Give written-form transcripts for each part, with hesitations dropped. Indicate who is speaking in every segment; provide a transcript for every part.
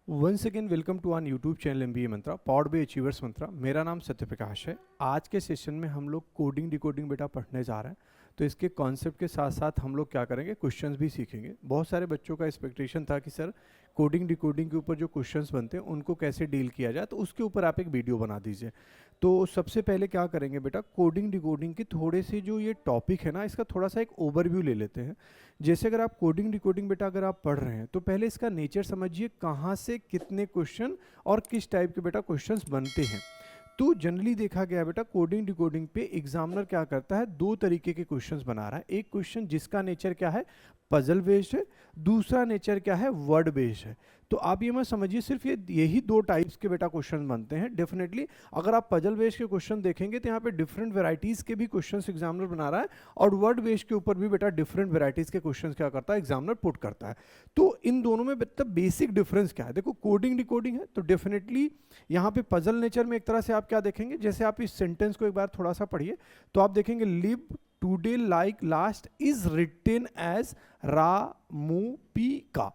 Speaker 1: Once again welcome to our YouTube channel MBA Mantra powered by achievers Mantra. मेरा नाम सत्यप्रकाश है। आज के सेशन में हम लोग कोडिंग डिकोडिंग बेटा पढ़ने जा रहे हैं। तो इसके कॉन्सेप्ट के साथ साथ हम लोग क्या करेंगे, क्वेश्चंस भी सीखेंगे। बहुत सारे बच्चों का एक्सपेक्टेशन था कि सर कोडिंग डिकोडिंग के ऊपर जो क्वेश्चंस बनते हैं उनको कैसे डील किया जाए, तो उसके ऊपर आप एक वीडियो बना दीजिए। तो सबसे पहले क्या करेंगे बेटा, कोडिंग डिकोडिंग के थोड़े से जो ये टॉपिक है ना, इसका थोड़ा सा एक ओवरव्यू ले लेते हैं। जैसे अगर आप कोडिंग डिकोडिंग बेटा अगर आप पढ़ रहे हैं तो पहले इसका नेचर समझिए, कहाँ से कितने क्वेश्चन और किस टाइप के बेटा क्वेश्चंस बनते हैं। तो जनरली देखा गया बेटा कोडिंग डिकोडिंग पे एग्जामिनर क्या करता है, दो तरीके के क्वेश्चंस बना रहा है। एक क्वेश्चन जिसका नेचर क्या है, पजल बेस्ड है, दूसरा नेचर क्या है, वर्ड बेस्ड है। तो आप ये मत समझिए सिर्फ यही दो टाइप्स के बेटा क्वेश्चन बनते हैं। डेफिनेटली अगर आप पजल बेस्ड के क्वेश्चन देखेंगे तो यहाँ पे डिफरेंट वेराइटीज के भी क्वेश्चंस एग्जामिनर बना रहा है, और वर्ड बेस्ड के ऊपर भी बेटा डिफरेंट वेराइटीज के क्वेश्चंस क्या करता है, एग्जामिनर पुट करता है। तो इन दोनों में बेटा बेसिक डिफरेंस क्या है, देखो कोडिंग डिकोडिंग है तो डेफिनेटली यहाँ पे पजल नेचर में एक तरह से आप क्या देखेंगे, जैसे आप इस सेंटेंस को एक बार थोड़ा सा पढ़िए तो आप देखेंगे live today like last is written as रा मू पी का।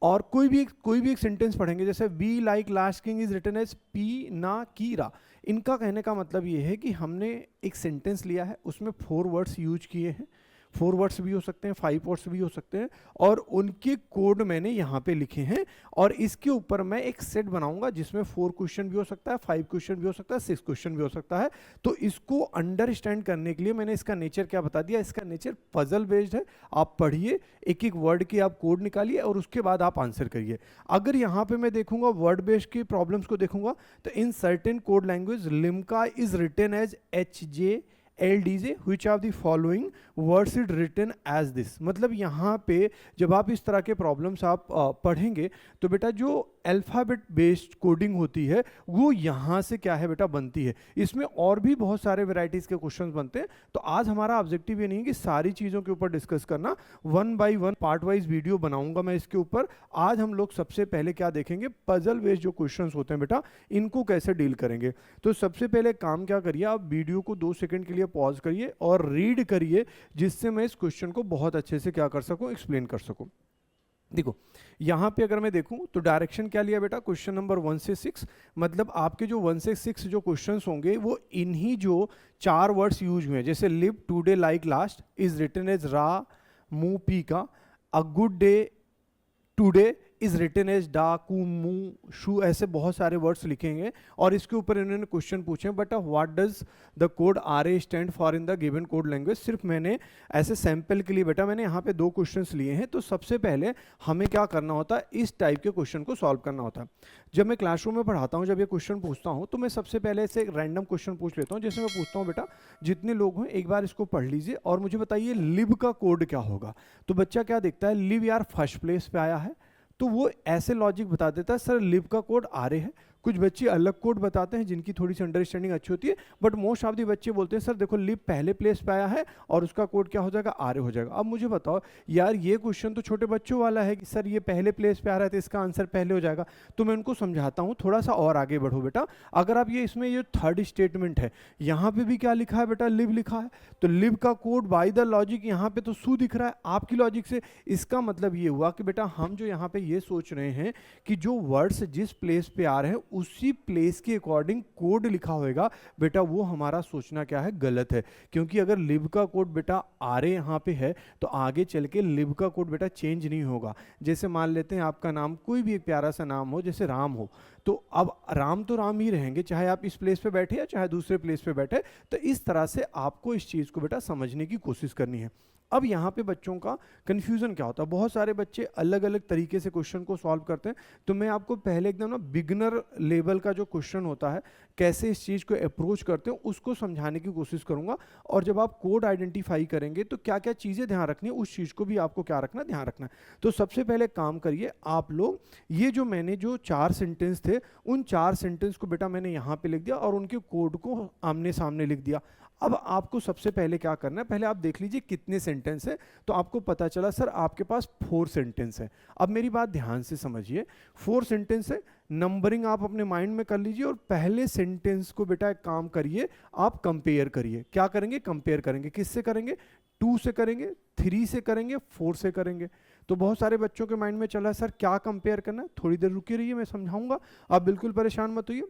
Speaker 1: और कोई भी एक सेंटेंस पढ़ेंगे, जैसे we like last king is written as पी ना की रा। इनका कहने का मतलब ये है कि हमने एक सेंटेंस लिया है, उसमें 4 वर्ड्स यूज किए हैं। 4 वर्ड्स भी हो सकते हैं, 5 वर्ड्स भी हो सकते हैं, और उनके कोड मैंने यहाँ पे लिखे हैं। और इसके ऊपर मैं एक सेट बनाऊंगा जिसमें 4 क्वेश्चन भी हो सकता है, 5 क्वेश्चन भी हो सकता है, 6 क्वेश्चन भी हो सकता है। तो इसको अंडरस्टैंड करने के लिए मैंने इसका नेचर क्या बता दिया, इसका नेचर पजल बेस्ड है। आप पढ़िए, एक एक वर्ड की आप कोड निकालिए और उसके बाद आप आंसर करिए। अगर यहाँ पे मैं देखूंगा वर्ड बेस्ड की प्रॉब्लम्स को देखूंगा तो in certain code language Limca is written as HJ LDJ which of the following words is written as this। मतलब यहाँ पे जब आप इस तरह के प्रॉब्लम्स आप पढ़ेंगे तो बेटा जो अल्फ़ाबेट बेस्ड कोडिंग होती है वो यहाँ से क्या है बेटा बनती है। इसमें और भी बहुत सारे वेराइटीज़ के क्वेश्चंस बनते हैं। तो आज हमारा ऑब्जेक्टिव ये नहीं है कि सारी चीज़ों के ऊपर डिस्कस करना, 1 बाई 1 पार्ट वाइज वीडियो बनाऊंगा मैं इसके ऊपर। आज हम लोग सबसे पहले क्या देखेंगे, पजल बेस्ड जो क्वेश्चंस होते हैं बेटा इनको कैसे डील करेंगे। तो सबसे पहले काम क्या करिए, आप वीडियो को 2 सेकंड के लिए पॉज करिए और रीड करिए, जिससे मैं इस क्वेश्चन को बहुत अच्छे से क्या कर सकूं, एक्सप्लेन कर सकूं। देखो यहां पे अगर मैं देखूं तो डायरेक्शन क्या लिया बेटा, क्वेश्चन नंबर 1 से 6। मतलब आपके जो 1 से 6 जो क्वेश्चंस होंगे वो इन्हीं जो 4 वर्ड्स यूज हुए हैं, जैसे live today like last is written as रा मू पी का, a good day today is written as डा कू मू शू। ऐसे बहुत सारे वर्ड्स लिखेंगे और इसके ऊपर इन्होंने क्वेश्चन पूछे, but what does the code RA stand for in the given code language. सिर्फ मैंने ऐसे सैंपल के लिए बेटा मैंने यहाँ पे 2 क्वेश्चंस लिए हैं। तो सबसे पहले हमें क्या करना होता है, इस टाइप के क्वेश्चन को सॉल्व करना होता है। जब मैं क्लासरूम में पढ़ाता हूँ, जब ये क्वेश्चन पूछता हूँ तो मैं सबसे पहले ऐसे एक रैंडम क्वेश्चन पूछ लेता हूँ। जैसे मैं पूछता हूँ बेटा जितने लोग हैं एक बार इसको पढ़ लीजिए और मुझे बताइए लिव का कोड क्या होगा। तो बच्चा क्या देखता है, लिव यार फर्स्ट प्लेस पे आया है, तो वो ऐसे लॉजिक बता देता है सर लिव का कोड RA है। कुछ बच्चे अलग कोड बताते हैं जिनकी थोड़ी सी अंडरस्टैंडिंग अच्छी होती है, बट मोस्ट ऑफ द बच्चे बोलते हैं सर देखो लिव पहले प्लेस पे आया है और उसका कोड क्या हो जाएगा, RA हो जाएगा। अब मुझे बताओ यार ये क्वेश्चन तो छोटे बच्चों वाला है कि सर ये पहले प्लेस पे आ रहा है तो इसका आंसर पहले हो जाएगा। तो मैं उनको समझाता हूँ थोड़ा सा और आगे बढ़ो बेटा। अगर आप ये इसमें ये थर्ड स्टेटमेंट है, यहाँ पे भी क्या लिखा है बेटा, लिव लिखा है। तो लिव का कोड बाय द लॉजिक यहाँ पे तो सू दिख रहा है आपकी लॉजिक से। इसका मतलब ये हुआ कि बेटा हम जो यहाँ पे ये सोच रहे हैं कि जो वर्ड्स जिस प्लेस पे आ रहे हैं उसी प्लेस के अकॉर्डिंग कोड लिखा होगा बेटा, वो हमारा सोचना क्या है, गलत है। क्योंकि अगर लिव का कोड बेटा RA यहाँ पे है तो आगे चल के लिव का कोड बेटा चेंज नहीं होगा। जैसे मान लेते हैं आपका नाम कोई भी एक प्यारा सा नाम हो, जैसे राम हो, तो अब राम तो राम ही रहेंगे चाहे आप इस प्लेस पे बैठे या चाहे दूसरे प्लेस पे बैठे। तो इस तरह से आपको इस चीज़ को बेटा समझने की कोशिश करनी है। अब यहाँ पे बच्चों का कन्फ्यूजन क्या होता है, बहुत सारे बच्चे अलग अलग तरीके से क्वेश्चन को सॉल्व करते हैं। तो मैं आपको पहले एकदम ना बिगिनर लेवल का जो क्वेश्चन होता है, कैसे इस चीज़ को अप्रोच करते हैं उसको समझाने की कोशिश करूंगा। और जब आप कोड आइडेंटिफाई करेंगे तो क्या क्या चीज़ें ध्यान रखनी है, उस चीज़ को भी आपको क्या रखना, ध्यान रखना है। तो सबसे पहले काम करिए आप लोग, ये जो मैंने जो 4 सेंटेंस थे उन 4 सेंटेंस को बेटा मैंने यहाँ पे लिख दिया और उनके कोड को आमने सामने लिख दिया। अब आपको सबसे पहले क्या करना है, पहले आप देख लीजिए कितने सेंटेंस है। तो आपको पता चला सर आपके पास 4 सेंटेंस है। अब मेरी बात ध्यान से समझिए, 4 सेंटेंस है, नंबरिंग आप अपने माइंड में कर लीजिए और पहले सेंटेंस को बेटा एक काम करिए, आप कंपेयर करिए। क्या करेंगे, कंपेयर करेंगे। किससे करेंगे, 2 से करेंगे, 3 से करेंगे, 4 से करेंगे। तो बहुत सारे बच्चों के माइंड में चला सर क्या कंपेयर करना है, थोड़ी देर रुके रहिए मैं समझाऊंगा, आप बिल्कुल परेशान मत होइए।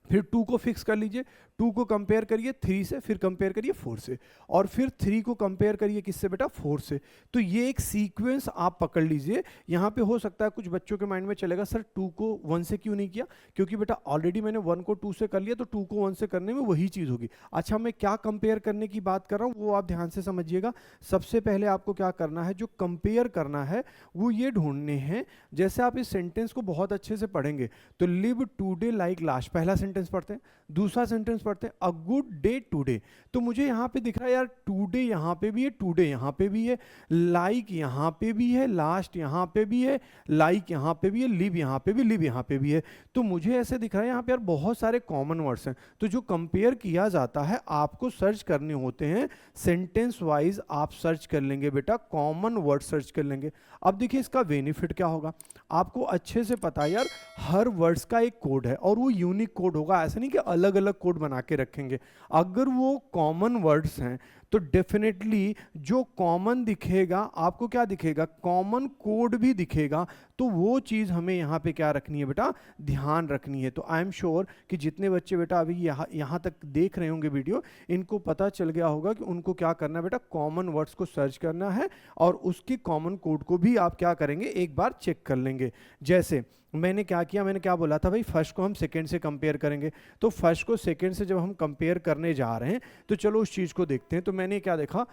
Speaker 1: फिर 2 को फिक्स कर लीजिए, 2 को कंपेयर करिए 3 से, फिर कंपेयर करिए 4 से, और फिर 3 को कंपेयर करिए किससे बेटा, 4 से। तो ये एक सीक्वेंस आप पकड़ लीजिए। यहाँ पे हो सकता है कुछ बच्चों के माइंड में चलेगा सर 2 को 1 से क्यों नहीं किया, क्योंकि बेटा ऑलरेडी मैंने 1 को 2 से कर लिया, तो 2 को 1 से करने में वही चीज़ होगी। अच्छा मैं क्या कंपेयर करने की बात कर रहा हूँ वो आप ध्यान से समझिएगा। सबसे पहले आपको क्या करना है, जो कंपेयर करना है वो ये ढूंढने हैं, जैसे आप इस सेंटेंस को बहुत अच्छे से पढ़ेंगे तो लिव टुडे लाइक लास्ट, पहला सेंटेंस पढ़ते हैं, दूसरा सेंटेंस पढ़ते हैं अ गुड डे टुडे। तो मुझे यहां पे दिख रहा है यार टुडे यहां पे भी है, टुडे यहां पे भी है, लाइक यहां पे भी है, लास्ट यहां पे भी है, लाइक यहां पे भी है, लिव यहां पे भी, लिव यहां पे भी है। तो मुझे ऐसे दिख रहा है यहां पे यार बहुत सारे कॉमन वर्ड्स हैं। तो जो कंपेयर किया जाता है आपको सर्च करने होते हैं सेंटेंस वाइज, आप सर्च कर लेंगे बेटा, कॉमन वर्ड सर्च कर लेंगे। अब देखिए इसका बेनिफिट क्या होगा, आपको अच्छे से पता है यार हर वर्ड्स का एक कोड है और वो यूनिक कोड होगा, ऐसा नहीं कि अलग अलग कोड बना के रखेंगे। अगर वो कॉमन वर्ड्स हैं तो डेफिनेटली जो कॉमन दिखेगा आपको क्या दिखेगा, कॉमन कोड भी दिखेगा। तो वो चीज़ हमें यहाँ पे क्या रखनी है बेटा, ध्यान रखनी है। तो आई एम श्योर कि जितने बच्चे बेटा अभी यहाँ तक देख रहे होंगे वीडियो, इनको पता चल गया होगा कि उनको क्या करना है बेटा, कॉमन वर्ड्स को सर्च करना है और उसके कॉमन कोड को भी आप क्या करेंगे, एक बार चेक कर लेंगे। जैसे मैंने क्या किया, मैंने क्या बोला था भाई, फर्स्ट को हम सेकंड से कंपेयर करेंगे। तो फर्स्ट को सेकंड से जब हम कंपेयर करने जा रहे हैं तो चलो उस चीज़ को देखते हैं। तो मैंने क्या देखा,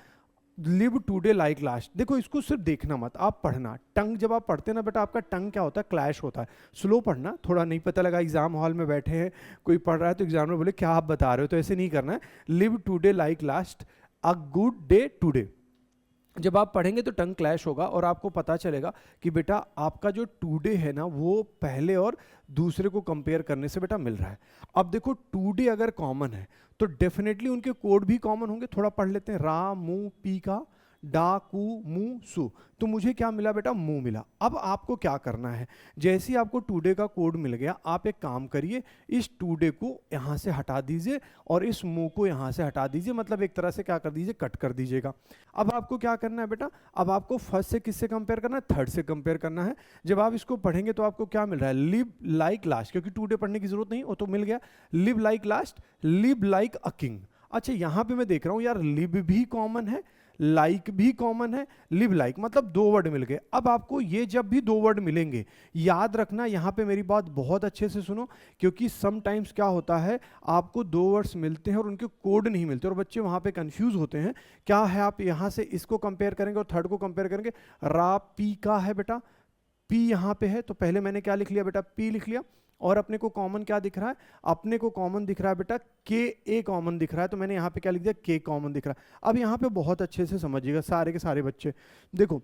Speaker 1: लिव टुडे लाइक लास्ट। देखो इसको सिर्फ देखना मत, आप पढ़ना। टंग जब आप पढ़ते हैं ना बेटा, आपका टंग क्या होता है, क्लैश होता है। स्लो पढ़ना, थोड़ा नहीं पता लगा एग्जाम हॉल में बैठे हैं कोई पढ़ रहा है तो एग्जाम में बोले क्या आप बता रहे हो, तो ऐसे नहीं करना है। लिव टुडे लाइक लास्ट, अ गुड डे टुडे। जब आप पढ़ेंगे तो टंग क्लैश होगा और आपको पता चलेगा कि बेटा आपका जो टुडे है ना वो पहले और दूसरे को कंपेयर करने से बेटा मिल रहा है। अब देखो टुडे अगर कॉमन है तो डेफिनेटली उनके कोड भी कॉमन होंगे। थोड़ा पढ़ लेते हैं, रा मु पी का डा कू मु सु। तो मुझे क्या मिला बेटा, मु मिला। अब आपको क्या करना है, जैसे ही आपको टुडे का कोड मिल गया, आप एक काम करिए, इस टुडे को यहाँ से हटा दीजिए और इस मु को यहाँ से हटा दीजिए, मतलब एक तरह से क्या कर दीजिए, कट कर दीजिएगा। अब आपको क्या करना है बेटा, अब आपको फर्स्ट से किससे कंपेयर करना है, थर्ड से कंपेयर करना है। जब आप इसको पढ़ेंगे तो आपको क्या मिल रहा है, लिव लाइक लास्ट, क्योंकि टुडे पढ़ने की जरूरत नहीं, वो तो मिल गया। Live like last, live like a king. अच्छा यहाँ पे मैं देख रहा हूँ यार लिव भी कॉमन है, लाइक भी कॉमन है, लिव लाइक, मतलब 2 वर्ड मिल गए। अब आपको ये जब भी 2 वर्ड मिलेंगे याद रखना, यहाँ पे मेरी बात बहुत अच्छे से सुनो, क्योंकि समटाइम्स क्या होता है आपको 2 वर्ड्स मिलते हैं और उनके कोड नहीं मिलते और बच्चे वहाँ पे कंफ्यूज होते हैं। क्या है, आप यहाँ से इसको कंपेयर करेंगे और थर्ड को कंपेयर करेंगे। रा पी का है बेटा, पी यहाँ पे है तो पहले मैंने क्या लिख लिया बेटा, पी लिख लिया। और अपने को कॉमन क्या दिख रहा है, अपने को कॉमन दिख रहा है बेटा के ए कॉमन दिख रहा है, तो मैंने यहाँ पे क्या लिख दिया, के कॉमन दिख रहा है। अब यहाँ पे बहुत अच्छे से समझिएगा सारे के सारे बच्चे, देखो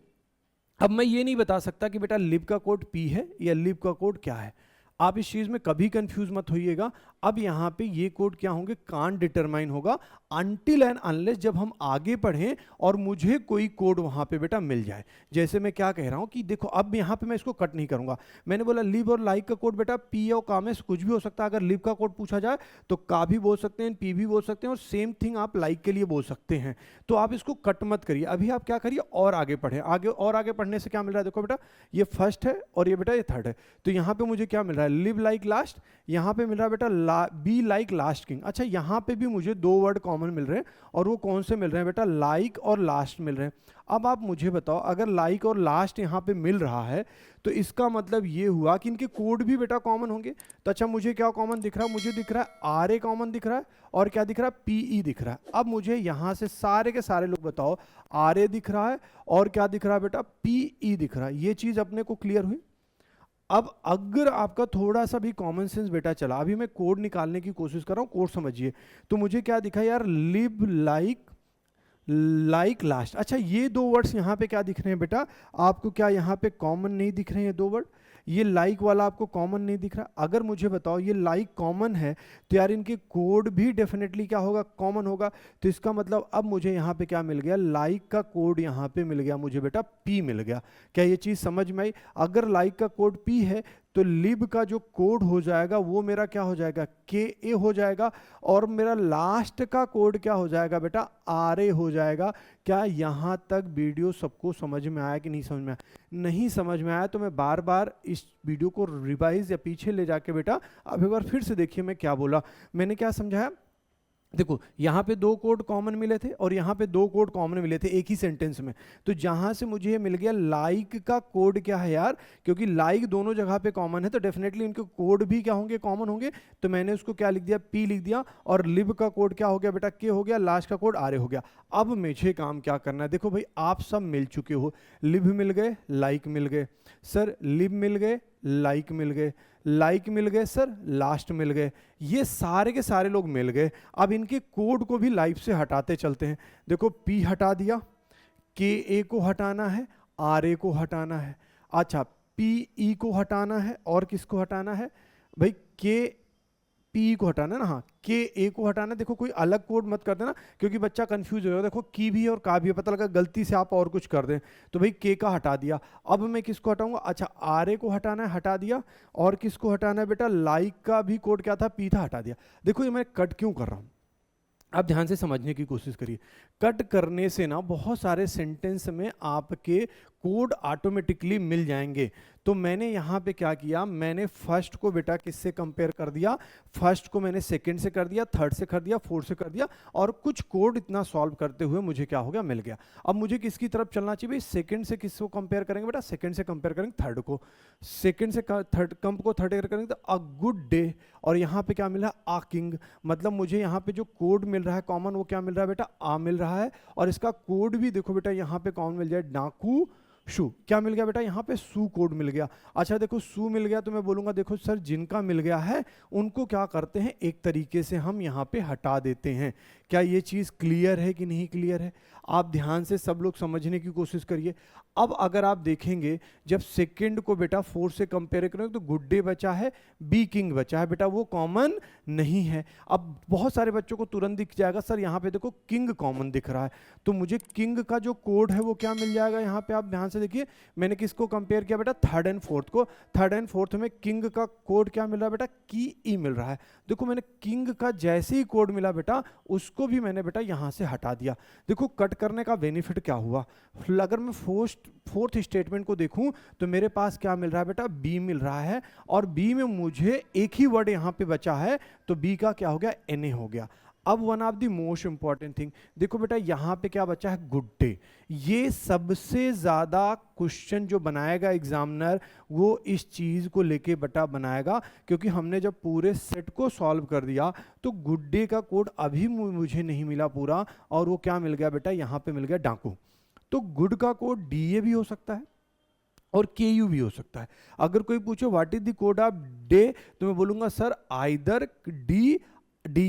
Speaker 1: अब मैं ये नहीं बता सकता कि बेटा लिव का कोड पी है या लिव का कोड क्या है, आप इस चीज में कभी कंफ्यूज मत होइएगा। अब यहाँ पे ये कोड क्या होंगे, कांट डिटरमाइन होगा अनटिल एंड अनलेस जब हम आगे बढ़ें और मुझे कोई कोड वहां पे बेटा मिल जाए। जैसे मैं क्या कह रहा हूं कि देखो अब यहाँ पे मैं इसको कट नहीं करूंगा, मैंने बोला लिव और लाइक का कोड बेटा पी और का में से कुछ भी हो सकता है। अगर लिव का कोड पूछा जाए तो का भी बोल सकते हैं, पी भी बोल सकते हैं और सेम थिंग आप लाइक के लिए बोल सकते हैं। तो आप इसको कट मत करिए, अभी आप क्या करिए और आगे पढ़े। आगे और आगे पढ़ने से क्या मिल रहा है, देखो बेटा ये फर्स्ट है और ये बेटा ये थर्ड है, तो यहाँ पे मुझे क्या मिल रहा है, लिव लाइक लास्ट, यहाँ पे मिल रहा है बेटा बी लाइक लास्ट किंग। अच्छा यहाँ पे भी मुझे 2 वर्ड कॉमन मिल रहे हैं और वो कौन से मिल रहे हैं बेटा, लाइक और लास्ट मिल रहे हैं। अब आप मुझे बताओ अगर लाइक और लास्ट यहाँ पे मिल रहा है तो इसका मतलब ये हुआ कि इनके कोड भी बेटा कॉमन होंगे। तो अच्छा मुझे क्या कॉमन दिख रहा है, मुझे दिख रहा है आर ए कॉमन दिख रहा है और क्या दिख रहा है, पी ई दिख रहा है। अब मुझे यहाँ से सारे के सारे लोग बताओ, आर ए दिख रहा है और क्या दिख रहा है बेटा, पी ई दिख रहा है। ये चीज अपने को क्लियर हुई। अब अगर आपका थोड़ा सा भी कॉमन सेंस बेटा चला, अभी मैं कोड निकालने की कोशिश कर रहा हूं, कोड समझिए। तो मुझे क्या दिखा यार, लिव लाइक लाइक लास्ट। अच्छा ये 2 वर्ड्स यहाँ पे क्या दिख रहे हैं बेटा, आपको क्या यहाँ पे कॉमन नहीं दिख रहे हैं 2 वर्ड, ये लाइक वाला आपको कॉमन नहीं दिख रहा। अगर मुझे बताओ ये लाइक कॉमन है तो यार इनके कोड भी डेफिनेटली क्या होगा, कॉमन होगा। तो इसका मतलब अब मुझे यहाँ पे क्या मिल गया, लाइक का कोड यहाँ पे मिल गया मुझे बेटा, पी मिल गया। क्या ये चीज़ समझ में आई? अगर लाइक का कोड पी है तो लिब का जो कोड हो जाएगा वो मेरा क्या हो जाएगा, के ए हो जाएगा, और मेरा लास्ट का कोड क्या हो जाएगा बेटा, आर ए हो जाएगा। क्या यहाँ तक वीडियो सबको समझ में आया कि नहीं समझ में आया? नहीं समझ में आया तो मैं बार बार इस वीडियो को रिवाइज या पीछे ले जाके बेटा अब एक बार फिर से देखिए मैं क्या बोला, मैंने क्या समझाया। देखो यहाँ पे दो कोड कॉमन मिले थे और यहाँ पे दो कोड कॉमन मिले थे एक ही सेंटेंस में, तो जहां से मुझे ये मिल गया लाइक का कोड क्या है यार, क्योंकि लाइक दोनों जगह पे कॉमन है तो डेफिनेटली इनके कोड भी क्या होंगे, कॉमन होंगे। तो मैंने उसको क्या लिख दिया, पी लिख दिया, और लिब का कोड क्या हो गया बेटा, के हो गया, लास्ट का कोड आर ए हो गया। अब मुझे काम क्या करना है, देखो भाई आप सब मिल चुके हो, लिब मिल गए, लाइक मिल गए सर, लिब मिल गए, लाइक मिल गए, लाइक मिल गए सर, लास्ट मिल गए, ये सारे के सारे लोग मिल गए। अब इनके कोड को भी लाइफ से हटाते चलते हैं। देखो पी हटा दिया, के ए को हटाना है, आर ए को हटाना है, अच्छा पी ई को हटाना है, और किसको हटाना है भाई, के पी को हटाना है ना, हाँ के ए को हटाना है। देखो कोई अलग कोड मत कर देना क्योंकि बच्चा कंफ्यूज हो जाएगा। देखो की भी है और का भी है, पता लगा गलती से आप और कुछ कर दें, तो भाई के का हटा दिया। अब मैं किसको हटाऊंगा, अच्छा आर ए को हटाना है, हटा दिया, और किसको हटाना है बेटा, लाइक का भी कोड क्या था, पी था, हटा दिया। देखो ये मैं कट क्यों कर रहा हूं, आप ध्यान से समझने की कोशिश करिए। कट करने से ना बहुत सारे सेंटेंस में आपके कोड ऑटोमेटिकली मिल जाएंगे। तो मैंने यहाँ पे क्या किया, मैंने फर्स्ट को बेटा किससे कंपेयर कर दिया, फर्स्ट को मैंने सेकंड से कर दिया, थर्ड से कर दिया, फोर्थ से कर दिया, और कुछ कोड इतना सॉल्व करते हुए मुझे क्या हो गया, मिल गया। अब मुझे किसकी तरफ चलना चाहिए भाई, सेकंड से किसको कंपेयर करेंगे बेटा, सेकंड से कंपेयर करेंगे थर्ड को, सेकंड से थर्ड कम को थर्ड करेंगे तो अ गुड डे, और यहाँ पे क्या मिल रहा है, आ किंग, मतलब मुझे यहाँ पे जो कोड मिल रहा है कॉमन वो क्या मिल रहा है बेटा, आ मिल रहा है, और इसका कोड भी देखो बेटा यहाँ पे कॉमन मिल जाए, डाकू शू, क्या मिल गया बेटा, यहाँ पे सू कोड मिल गया। अच्छा देखो सू मिल गया तो मैं बोलूंगा देखो सर जिनका मिल गया है उनको क्या करते हैं, एक तरीके से हम यहाँ पे हटा देते हैं। क्या ये चीज़ क्लियर है कि नहीं क्लियर है, आप ध्यान से सब लोग समझने की कोशिश करिए। अब अगर आप देखेंगे जब सेकंड को बेटा फोर से कंपेयर करेंगे तो गुड डे बचा है, बी किंग बचा है बेटा, वो कॉमन नहीं है। अब बहुत सारे बच्चों को तुरंत दिख जाएगा सर यहाँ पे देखो किंग कॉमन दिख रहा है, तो मुझे किंग का जो कोड है वो क्या मिल जाएगा, यहाँ पे आप ध्यान से देखिए मैंने किसको कंपेयर किया बेटा, थर्ड एंड फोर्थ को, थर्ड एंड फोर्थ में किंग का कोड क्या मिल रहा है बेटा, की ई मिल रहा है। देखो मैंने किंग का जैसे ही कोड मिला बेटा उसको भी मैंने बेटा यहाँ से हटा दिया। देखो कट करने का बेनिफिट क्या हुआ, अगर मैं फोर्थ स्टेटमेंट को देखूं तो मेरे पास क्या मिल रहा है बेटा, बी मिल रहा है, और बी में मुझे एक ही वर्ड यहाँ पे बचा है तो बी का क्या हो गया, एन ए हो गया। अब one of the most important thing देखो बेटा यहाँ पे क्या बचा है, गुड डे। ये सबसे ज्यादा क्वेश्चन जो बनाएगा एग्जामिनर वो इस चीज को लेके बेटा बनाएगा, क्योंकि हमने जब पूरे सेट को सॉल्व कर दिया तो गुड डे का कोड अभी मुझे नहीं मिला पूरा, और वो क्या मिल गया बेटा, यहाँ पे मिल गया डाकू। तो गुड का कोड डी ए भी हो सकता है और के यू भी हो सकता है। अगर कोई पूछे what is the code of day तो मैं बोलूंगा sir either D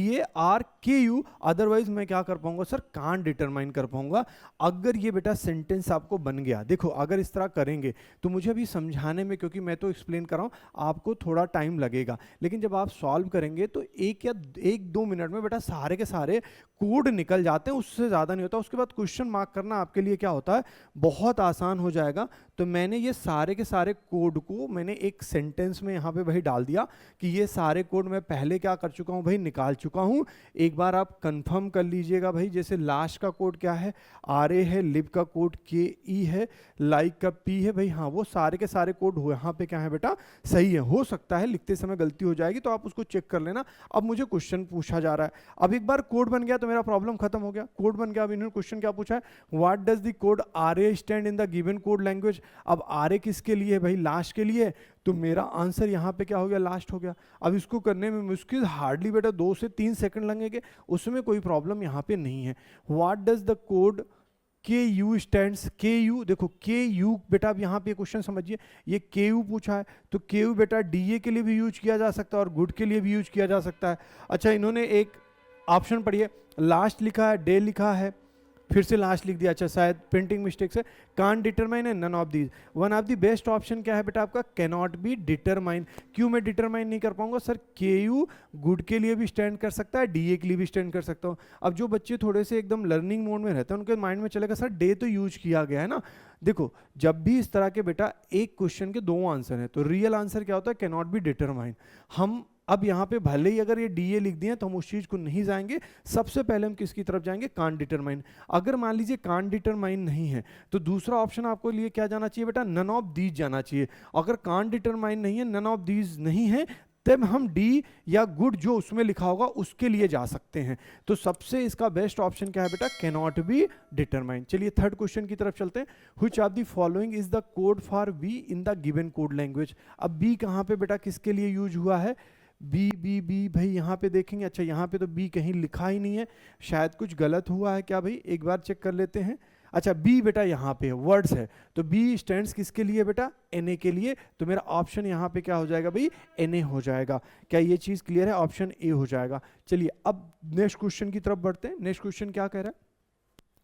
Speaker 1: A R के यू, अदरवाइज मैं क्या कर पाऊंगा सर, कांट डिटरमाइन कर पाऊंगा। अगर ये बेटा सेंटेंस आपको बन गया, देखो अगर इस तरह करेंगे तो मुझे अभी समझाने में, क्योंकि मैं तो एक्सप्लेन कर रहा हूं, आपको थोड़ा टाइम लगेगा, लेकिन जब आप सॉल्व करेंगे तो एक दो मिनट में बेटा सारे के सारे कोड निकल जाते हैं, उससे ज़्यादा नहीं होता। उसके बाद क्वेश्चन मार्क करना आपके लिए क्या होता है, बहुत आसान हो जाएगा। तो मैंने ये सारे के सारे कोड को मैंने एक सेंटेंस में यहाँ पे भाई डाल दिया कि ये सारे कोड मैं पहले क्या कर चुका हूँ भाई, निकाल चुका हूँ। एक बार आप कंफर्म कर लीजिएगा भाई, जैसे लास्ट का कोड क्या है, आर ए है, लिब का कोड के ई है, लाइक का पी है भाई, हाँ वो सारे के सारे कोड यहाँ पे क्या है बेटा, सही है। हो सकता है लिखते समय गलती हो जाएगी तो आप उसको चेक कर लेना। अब मुझे क्वेश्चन पूछा जा रहा है, अब एक बार कोड बन गया तो मेरा प्रॉब्लम खत्म हो गया, कोड बन गया। अब इन्होंने क्वेश्चन क्या पूछा है, what does the code R E stand in the given code language. अब आर ए किसके लिए है भाई, लास्ट के लिए, तो मेरा आंसर यहाँ पे क्या हो गया, लास्ट हो गया। अब इसको करने में मुश्किल हार्डली बेटा 2 से 3 सेकंड लगेंगे, उसमें कोई प्रॉब्लम यहाँ पे नहीं है। व्हाट डज द कोड के यू स्टैंड्स, के यू, देखो के यू बेटा अब यहाँ पे क्वेश्चन समझिए, ये के यू पूछा है तो के यू बेटा डी ए के लिए भी यूज किया जा सकता है और गुड के लिए भी यूज किया जा सकता है। अच्छा इन्होंने एक ऑप्शन पढ़िए, लास्ट लिखा है, डे लिखा है, फिर से लास्ट लिख दिया, अच्छा शायद प्रिंटिंग मिस्टेक से, कांट डिटरमाइन है none of these. One of the best option क्या है बेटा आपका, कैनॉट बी डिटरमाइन। क्यों मैं डिटरमाइन नहीं कर पाऊंगा सर, के यू गुड के लिए भी स्टैंड कर सकता है, डी ए के लिए भी स्टैंड कर सकता हूँ। अब जो बच्चे थोड़े से एकदम लर्निंग मोड में रहते हैं उनके माइंड में चलेगा सर डे तो यूज किया गया है ना। देखो जब भी इस तरह के बेटा एक क्वेश्चन के दो आंसर हैं तो रियल आंसर क्या होता है, कैनॉट बी डिटरमाइन। हम अब यहाँ पे भले ही अगर ये डीए लिख दिए तो हम उस चीज को नहीं जाएंगे, सबसे पहले हम किसकी तरफ जाएंगे, कांट डिटरमाइन। अगर मान लीजिए कांट डिटरमाइन नहीं है तो दूसरा ऑप्शन आपको लिए क्या जाना चाहिए बेटा, नन ऑफ दीज जाना चाहिए। अगर कांट डिटरमाइन नहीं है, नन ऑफ दीज नहीं है, तब हम डी या गुड जो उसमें लिखा होगा उसके लिए जा सकते हैं। तो सबसे इसका बेस्ट ऑप्शन क्या है बेटा, कैनॉट बी डिटरमाइन। चलिए थर्ड क्वेश्चन की तरफ चलते हैं। Which of the following is the code for be in the given code language. अब बी कहाँ पे बेटा किसके लिए यूज हुआ है, बी बी बी भाई यहाँ पे देखेंगे, अच्छा यहाँ पे तो बी कहीं लिखा ही नहीं है, शायद कुछ गलत हुआ है क्या भाई, एक बार चेक कर लेते हैं। अच्छा बी बेटा यहाँ पे वर्ड्स है, तो बी स्टैंड्स किसके लिए बेटा, एन ए के लिए। तो मेरा ऑप्शन यहाँ पे क्या हो जाएगा भाई, एन ए हो जाएगा। क्या ये चीज़ क्लियर है, ऑप्शन ए हो जाएगा। चलिए अब नेक्स्ट क्वेश्चन की तरफ बढ़ते हैं। नेक्स्ट क्वेश्चन क्या कह रहा है,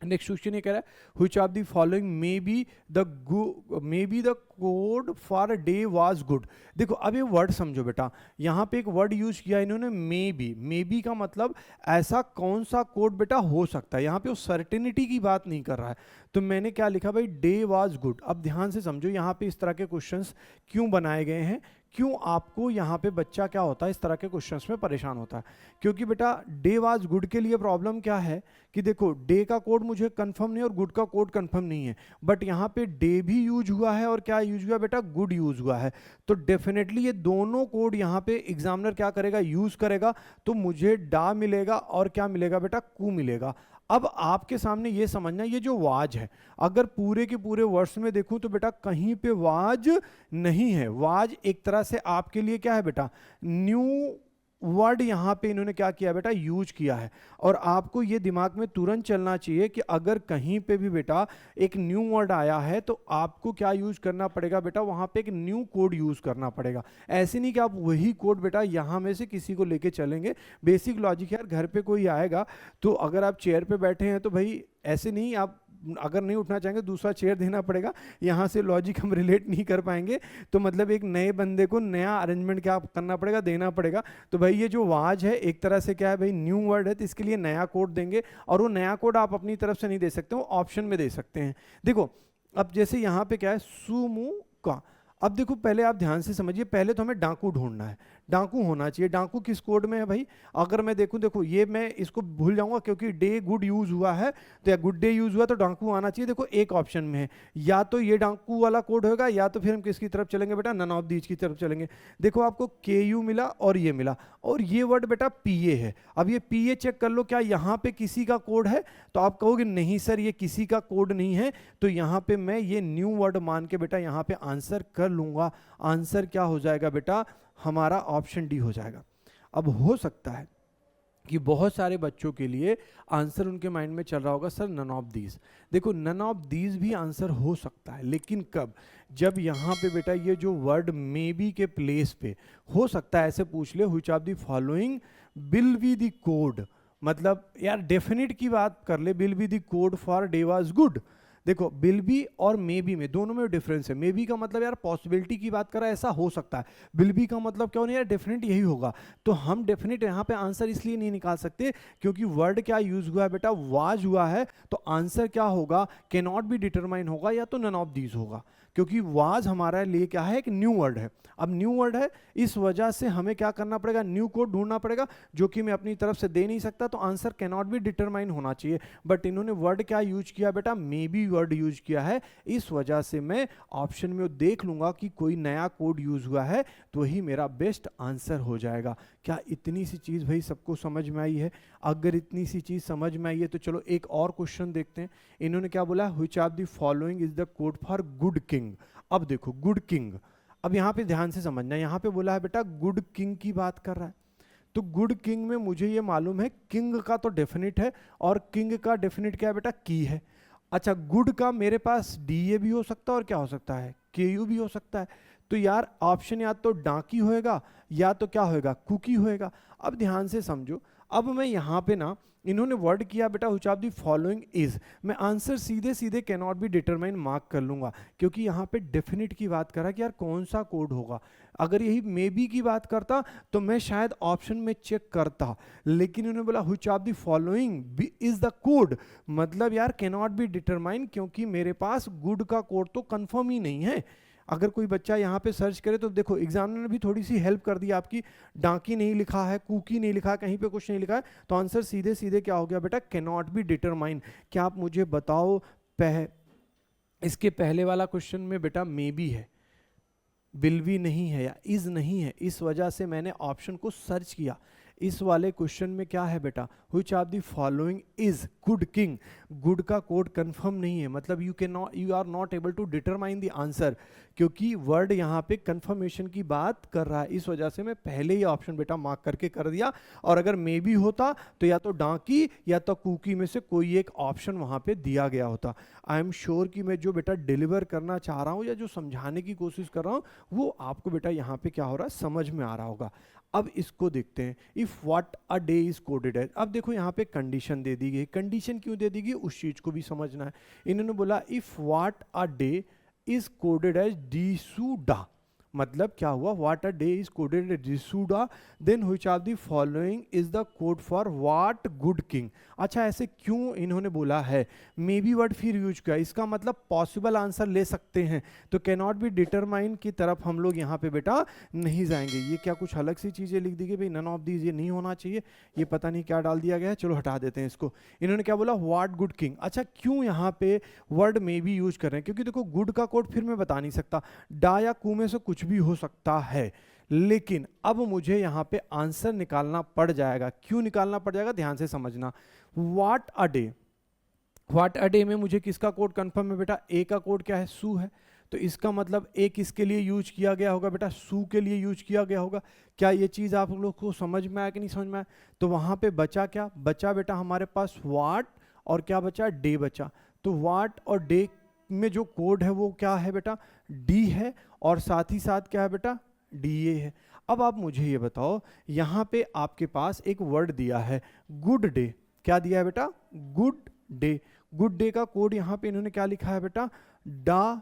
Speaker 1: नेक्स्ट क्वेश्चन ये कह रहा है which of the following may be the code for day was good. देखो अब ये वर्ड समझो बेटा, यहाँ पे एक वर्ड यूज किया इन्होंने मे बी का मतलब ऐसा कौन सा कोड बेटा हो सकता है, यहाँ पे वो सर्टेनिटी की बात नहीं कर रहा है। तो मैंने क्या लिखा भाई, डे वाज गुड। अब ध्यान से समझो यहाँ पे इस तरह के क्वेश्चंस क्यों बनाए गए हैं, क्यों आपको यहाँ पे बच्चा क्या होता है इस तरह के क्वेश्चंस में परेशान होता है, क्योंकि बेटा डे वाज गुड के लिए प्रॉब्लम क्या है कि देखो डे का कोड मुझे कंफर्म नहीं और गुड का कोड कंफर्म नहीं है, बट यहाँ पे डे भी यूज हुआ है और क्या यूज हुआ बेटा, गुड यूज हुआ है। तो डेफिनेटली ये दोनों कोड यहाँ पे एग्जामिनर क्या करेगा, यूज करेगा। तो मुझे डा मिलेगा और क्या मिलेगा बेटा, कू मिलेगा। अब आपके सामने ये समझना, ये जो वाज है अगर पूरे के पूरे वर्ड्स में देखूं तो बेटा कहीं पे वाज नहीं है। वाज एक तरह से आपके लिए क्या है बेटा, न्यू वर्ड यहाँ पे इन्होंने क्या किया बेटा, यूज किया है। और आपको ये दिमाग में तुरंत चलना चाहिए कि अगर कहीं पे भी बेटा एक न्यू वर्ड आया है तो आपको क्या यूज करना पड़ेगा बेटा, वहाँ पे एक न्यू कोड यूज करना पड़ेगा। ऐसे नहीं कि आप वही कोड बेटा यहाँ में से किसी को लेके चलेंगे। बेसिक लॉजिक यार, घर पे कोई आएगा तो अगर आप चेयर पे बैठे हैं तो भाई ऐसे नहीं, आप अगर नहीं उठना चाहेंगे दूसरा चेयर देना पड़ेगा, यहाँ से लॉजिक हम रिलेट नहीं कर पाएंगे। तो मतलब एक नए बंदे को नया अरेंजमेंट क्या करना पड़ेगा, देना पड़ेगा। तो भाई ये जो वाज है एक तरह से क्या है भाई, न्यू वर्ड है, तो इसके लिए नया कोड देंगे। और वो नया कोड आप अपनी तरफ से नहीं दे सकते, वो ऑप्शन में दे सकते हैं। देखो अब जैसे यहाँ पे क्या है, सुमु का। अब देखो पहले आप ध्यान से समझिए, पहले तो हमें डाकू ढूंढना है, डाकू होना चाहिए। डाकू किस कोड में है भाई, अगर मैं देखूं, देखो ये मैं इसको भूल जाऊंगा क्योंकि डे गुड यूज हुआ है, तो या गुड डे यूज हुआ तो डाकू आना चाहिए। देखो एक ऑप्शन में है, या तो ये डाकू वाला कोड होगा या तो फिर हम किसकी तरफ चलेंगे बेटा, नन ऑफ दीज की तरफ चलेंगे। देखो आपको के यू मिला और ये मिला, और ये वर्ड बेटा पी ए है। अब ये पी ए चेक कर लो, क्या यहाँ पे किसी का कोड है, तो आप कहोगे नहीं सर ये किसी का कोड नहीं है। तो यहाँ पे मैं ये न्यू वर्ड मान के बेटा यहाँ पे आंसर कर लूंगा। आंसर क्या हो जाएगा बेटा, हमारा ऑप्शन डी हो जाएगा। अब हो सकता है कि बहुत सारे बच्चों के लिए आंसर उनके माइंड में चल रहा होगा सर नन ऑफ दीज। देखो नन ऑफ दीज भी आंसर हो सकता है, लेकिन कब, जब यहाँ पे बेटा ये जो वर्ड मे बी के प्लेस पे हो सकता है ऐसे पूछ ले, which of the following will be the code. मतलब यार डेफिनेट की बात कर ले, will be the code for day was good. देखो विल बी और मे बी में दोनों में डिफरेंस है। मे बी का मतलब यार पॉसिबिलिटी की बात कर रहा है, ऐसा हो सकता है। विल बी का मतलब क्यों नहीं यार, डेफिनेट यही होगा। तो हम डेफिनेट यहाँ पे आंसर इसलिए नहीं निकाल सकते क्योंकि वर्ड क्या यूज हुआ है बेटा, वाज हुआ है। तो आंसर क्या होगा, कैन नॉट बी डिटरमाइन होगा या तो नन ऑफ दीज होगा, क्योंकि वाज हमारा लिए क्या है, एक न्यू वर्ड है। अब न्यू वर्ड है, इस वजह से हमें क्या करना पड़ेगा, न्यू कोड ढूंढना पड़ेगा, जो कि मैं अपनी तरफ से दे नहीं सकता। तो answer can not be determine होना चाहिए, बट इन्होंने वर्ड क्या यूज किया बेटा, मे बी वर्ड यूज किया है। इस वजह से मैं ऑप्शन में देख लूंगा कि कोई नया कोड यूज हुआ है, तो वही मेरा बेस्ट आंसर हो जाएगा। क्या इतनी सी चीज भाई सबको समझ में आई है? अगर इतनी सी चीज समझ में आई है तो चलो एक और क्वेश्चन देखते हैं। इन्होंने क्या बोला, which of the following is the code for good king. अब देखो गुड किंग, अब यहाँ पे ध्यान से समझना, यहाँ पे बोला है बेटा गुड किंग की बात कर रहा है। तो गुड किंग में मुझे ये मालूम है किंग का तो डेफिनेट है, और किंग का डेफिनेट क्या है बेटा, की है। अच्छा गुड का मेरे पास डी ए भी हो सकता है और क्या हो सकता है, के यू भी हो सकता है। तो यार ऑप्शन या तो डांकी होएगा या तो क्या होएगा, कुकी होएगा। अब ध्यान से समझो, अब मैं यहाँ पे ना इन्होंने वर्ड किया बेटा which of the following is, मैं आंसर सीधे सीधे can not be determine mark कर लूंगा, क्योंकि यहाँ पे डेफिनेट की बात करा कि यार कौन सा कोड होगा। अगर यही मे बी की बात करता तो मैं शायद ऑप्शन में चेक करता, लेकिन उन्होंने बोला which of the following is the code, मतलब यार कैन नॉट बी डिटरमाइन, क्योंकि मेरे पास गुड का कोड तो कंफर्म ही नहीं है। अगर कोई बच्चा यहाँ पे सर्च करे तो देखो एग्जामिनर ने भी थोड़ी सी हेल्प कर दी आपकी, डांकी नहीं लिखा है, कुकी नहीं लिखा है, कहीं पे कुछ नहीं लिखा है, तो आंसर सीधे सीधे क्या हो गया बेटा, कैन नॉट बी डिटरमाइन। क्या आप मुझे बताओ इसके पहले वाला क्वेश्चन में बेटा मे बी है, विल बी नहीं है या इज नहीं है, इस वजह से मैंने ऑप्शन को सर्च किया। इस वाले क्वेश्चन में क्या है बेटा, which of the following is good king, good का कोड कंफर्म नहीं है, मतलब you are not able to determine the answer, क्योंकि वर्ड यहाँ पे कंफर्मेशन की बात कर रहा है, इस वजह से मैं पहले ही ऑप्शन बेटा मार्क करके कर दिया। और अगर मे बी होता तो या तो डांकी या तो कुकी में से कोई एक ऑप्शन वहाँ पे दिया गया होता। आई एम श्योर कि मैं जो बेटा डिलीवर करना चाह रहा हूँ या जो समझाने की कोशिश कर रहा हूँ वो आपको बेटा यहाँ पे क्या हो रहा है, समझ में आ रहा होगा। अब इसको देखते हैं, if what a day is coded as. अब देखो यहाँ पे कंडीशन दे दी गई, कंडीशन क्यों दे दी गई उस चीज को भी समझना है। इन्होंने बोला if what a day is coded as डिसूडा, मतलब क्या हुआ, what a day is coded as डिसूडा, then which of the following is the code for what good king. अच्छा ऐसे क्यों इन्होंने बोला है, मे बी वर्ड फिर यूज किया, इसका मतलब पॉसिबल आंसर ले सकते हैं, तो कैन नॉट बी डिटरमाइन की तरफ हम लोग यहाँ पे बेटा नहीं जाएंगे। ये क्या कुछ अलग सी चीजें लिख दी गई भाई, नन ऑफ दीज, ये नहीं होना चाहिए, ये पता नहीं क्या डाल दिया गया है, चलो हटा देते हैं इसको। इन्होंने क्या बोला, व्हाट गुड किंग। अच्छा क्यों यहाँ पे वर्ड मे बी यूज कर रहे हैं, क्योंकि देखो गुड का कोड फिर मैं बता नहीं सकता, डा या कू में से कुछ भी हो सकता है, लेकिन अब मुझे यहां पे आंसर निकालना पड़ जाएगा। क्यों निकालना पड़ जाएगा, ध्यान से समझना। What a day, what a day में मुझे किसका कोड कंफर्म है बेटा, ए का कोड क्या है, सू है, तो इसका मतलब ए किसके लिए यूज किया गया होगा बेटा, सू के लिए यूज किया गया होगा। क्या ये चीज आप लोग को समझ में आया कि नहीं समझ में आया। तो वहां पे बचा क्या, बचा बेटा हमारे पास व्हाट और क्या बचा, डे बचा। तो व्हाट और डे में जो कोड है वो क्या है बेटा, डी है, और साथ ही साथ क्या है बेटा, डी है। अब आप मुझे ये बताओ, यहां पे आपके पास एक वर्ड दिया है गुड डे, क्या दिया है बेटा, गुड डे। गुड डे का कोड यहां पे इन्होंने क्या लिखा है बेटा, डा,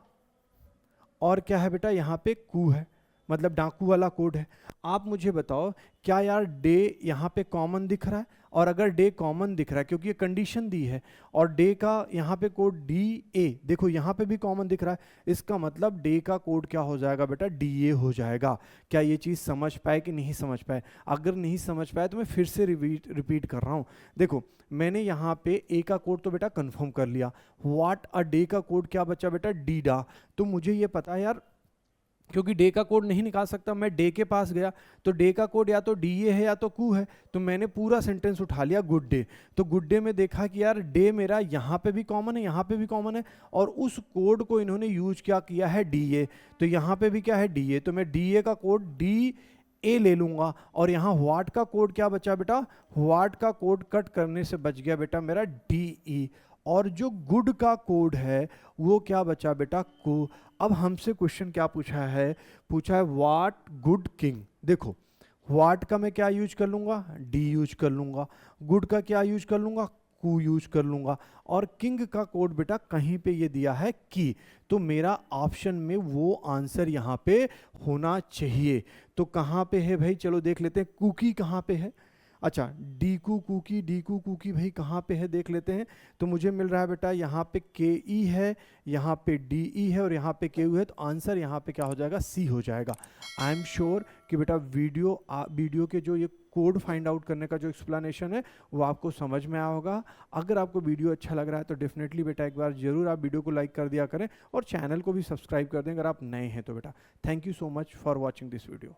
Speaker 1: और क्या है बेटा यहाँ पे कू है, मतलब डाकू वाला कोड है। आप मुझे बताओ क्या यार डे यहाँ पे कॉमन दिख रहा है, और अगर डे कॉमन दिख रहा है क्योंकि ये कंडीशन दी है, और डे का यहाँ पे कोड डी ए, देखो यहाँ पे भी कॉमन दिख रहा है, इसका मतलब डे का कोड क्या हो जाएगा बेटा, डी ए हो जाएगा। क्या ये चीज़ समझ पाए कि नहीं समझ पाए, अगर नहीं समझ पाए तो मैं फिर से रिपीट कर रहा हूँ। देखो मैंने यहाँ पे ए का कोड तो बेटा कंफर्म कर लिया, व्हाट अ डे का कोड क्या बचा बेटा, डी डा। तो मुझे ये पता है यार, क्योंकि डे का कोड नहीं निकाल सकता, मैं डे के पास गया तो डे का कोड या तो डी ए है या तो कू है, तो मैंने पूरा सेंटेंस उठा लिया गुड डे। तो गुड डे में देखा कि यार डे मेरा यहाँ पे भी कॉमन है, यहाँ पे भी कॉमन है, और उस कोड को इन्होंने यूज क्या किया है, डी ए। तो यहाँ पे भी क्या है, डी ए, तो मैं डी ए का कोड डी ए ले लूंगा, और यहाँ व्हाट का कोड क्या बचा बेटा, व्हाट का कोड कट करने से बच गया बेटा मेरा डी ई, और जो गुड का कोड है वो क्या बचा बेटा, को। अब हमसे क्वेश्चन क्या पूछा है, पूछा है व्हाट गुड किंग। देखो व्हाट का मैं क्या यूज कर लूंगा, डी यूज कर लूंगा, गुड का क्या यूज कर लूंगा, कू यूज कर लूंगा, और किंग का कोड बेटा कहीं पे ये दिया है की, तो मेरा ऑप्शन में वो आंसर यहाँ पे होना चाहिए। तो कहाँ पे है भाई, चलो देख लेते हैं, कुकी कहाँ पे है। अच्छा डीकू कुकी भाई कहाँ पे है देख लेते हैं। तो मुझे मिल रहा है बेटा यहाँ पे के ई है, यहाँ पे डी ई है, और यहाँ पे के यू है, तो आंसर यहाँ पे क्या हो जाएगा, सी हो जाएगा। आई एम श्योर कि बेटा वीडियो के जो ये कोड फाइंड आउट करने का जो एक्सप्लेनेशन है वो आपको समझ में आया होगा। अगर आपको वीडियो अच्छा लग रहा है तो डेफिनेटली बेटा एक बार जरूर आप वीडियो को लाइक कर दिया करें, और चैनल को भी सब्सक्राइब कर दें अगर आप नए हैं तो बेटा। Thank you so much for watching this video.